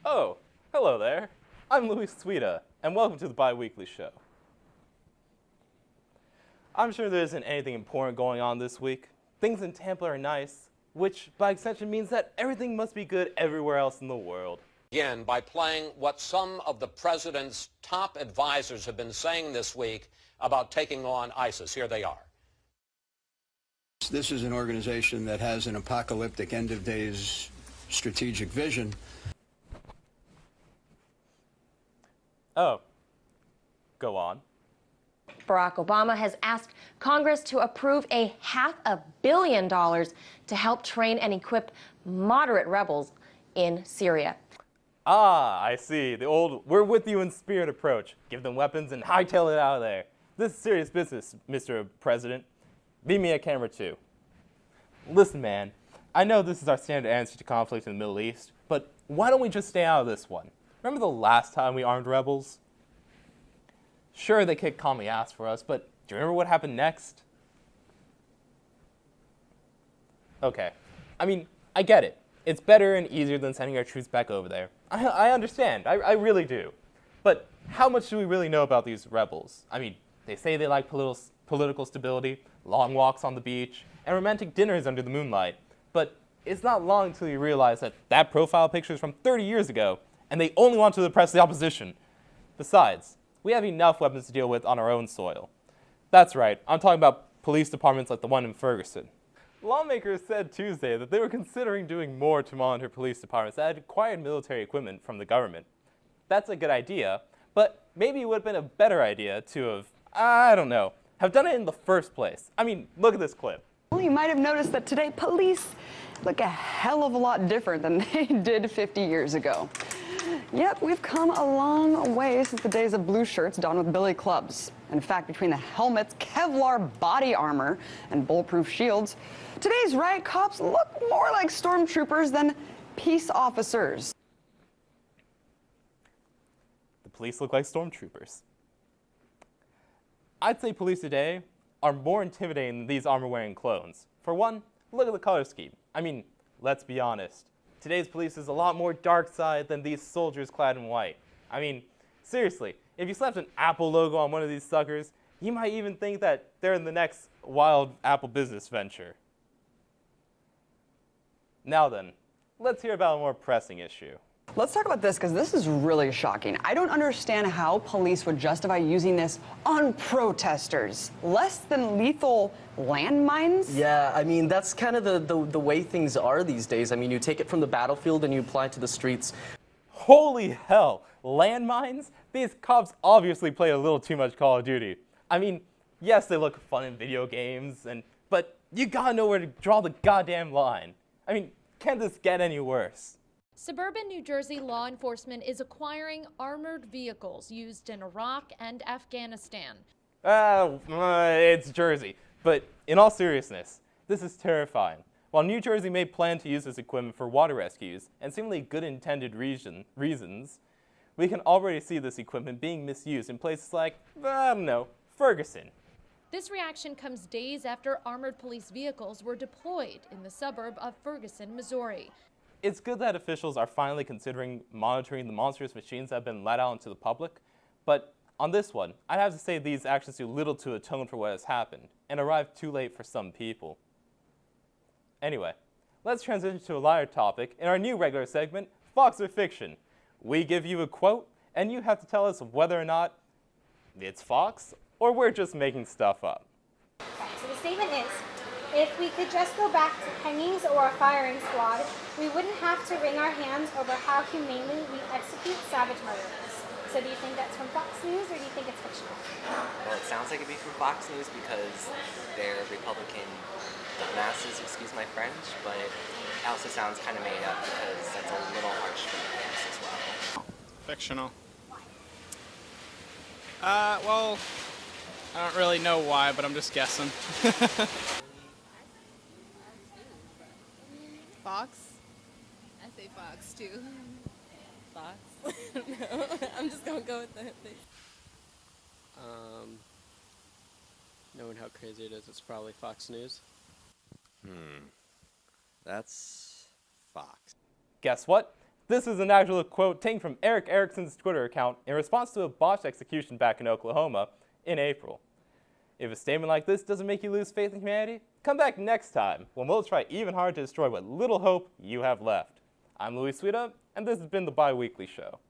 Oh, hello there. I'm Luis Suida, and welcome to the Bi-Weekly Show. I'm sure there isn't anything important going on this week. Things in Tampa are nice, which by extension means that everything must be good everywhere else in the world. Again, by playing what some of the president's top advisors have been saying this week about taking on ISIS. Here they are. This is an organization that has an apocalyptic end-of-days strategic vision. Oh, go on. Barack Obama has asked Congress to approve a $500 million to help train and equip moderate rebels in Syria. Ah, I see. The old we're with you in spirit approach. Give them weapons and hightail it out of there. This is serious business, Mr. President. Beam me a camera too. Listen, man, I know this is our standard answer to conflict in the Middle East, but why don't we just stay out of this one? Remember the last time we armed rebels? Sure, they kicked commie ass for us, but do you remember what happened next? Okay. I mean, I get it. It's better and easier than sending our troops back over there. I understand. I really do. But how much do we really know about these rebels? I mean, they say they like political stability, long walks on the beach, and romantic dinners under the moonlight. But it's not long until you realize that that profile picture is from 30 years ago, and they only want to oppress the opposition. Besides, we have enough weapons to deal with on our own soil. That's right, I'm talking about police departments like the one in Ferguson. Lawmakers said Tuesday that they were considering doing more to monitor police departments that had acquired military equipment from the government. That's a good idea, but maybe it would have been a better idea to have, I don't know, have done it in the first place. I mean, look at this clip. Well, you might have noticed that today police look a hell of a lot different than they did 50 years ago. Yep, we've come a long way since the days of blue shirts donned with billy clubs. In fact, between the helmets, Kevlar body armor, and bulletproof shields, today's riot cops look more like stormtroopers than peace officers. The police look like stormtroopers. I'd say police today are more intimidating than these armor-wearing clones. For one, look at the color scheme. I mean, let's be honest. Today's police is a lot more dark side than these soldiers clad in white. I mean, seriously, if you slapped an Apple logo on one of these suckers, you might even think that they're in the next wild Apple business venture. Now then, let's hear about a more pressing issue. Let's talk about this because this is really shocking. I don't understand how police would justify using this on protesters. Less than lethal landmines? Yeah, I mean, that's kind of the way things are these days. I mean, you take it from the battlefield and you apply it to the streets. Holy hell, landmines? These cops obviously play a little too much Call of Duty. I mean, yes, they look fun in video games, but you gotta know where to draw the goddamn line. I mean, can this get any worse? Suburban New Jersey law enforcement is acquiring armored vehicles used in Iraq and Afghanistan. It's Jersey. But in all seriousness, this is terrifying. While New Jersey may plan to use this equipment for water rescues and seemingly good intended reasons, we can already see this equipment being misused in places like, I don't know, Ferguson. This reaction comes days after armored police vehicles were deployed in the suburb of Ferguson, Missouri. It's good that officials are finally considering monitoring the monstrous machines that have been let out into the public, but on this one, I'd have to say these actions do little to atone for what has happened, and arrive too late for some people. Anyway, let's transition to a lighter topic in our new regular segment, Fox or Fiction. We give you a quote, and you have to tell us whether or not it's Fox or we're just making stuff up. So the statement is, if we could just go back to hangings or a firing squad, we wouldn't have to wring our hands over how humanely we execute savage murderers. So do you think that's from Fox News, or do you think it's fictional? Well, it sounds like it'd be from Fox News because they're Republican dumbasses, excuse my French, but it also sounds kind of made up because that's a little harsh for the fans as well. Fictional. Well, I don't really know why, but I'm just guessing. Fox? I say Fox too. Fox? No, I'm just gonna go with the thing. Knowing how crazy it is, it's probably Fox News. That's Fox. Guess what? This is an actual quote taken from Eric Erickson's Twitter account in response to a botched execution back in Oklahoma in April. If a statement like this doesn't make you lose faith in humanity, come back next time when we'll try even harder to destroy what little hope you have left. I'm Louis Suida, and this has been the Bi-Weekly Show.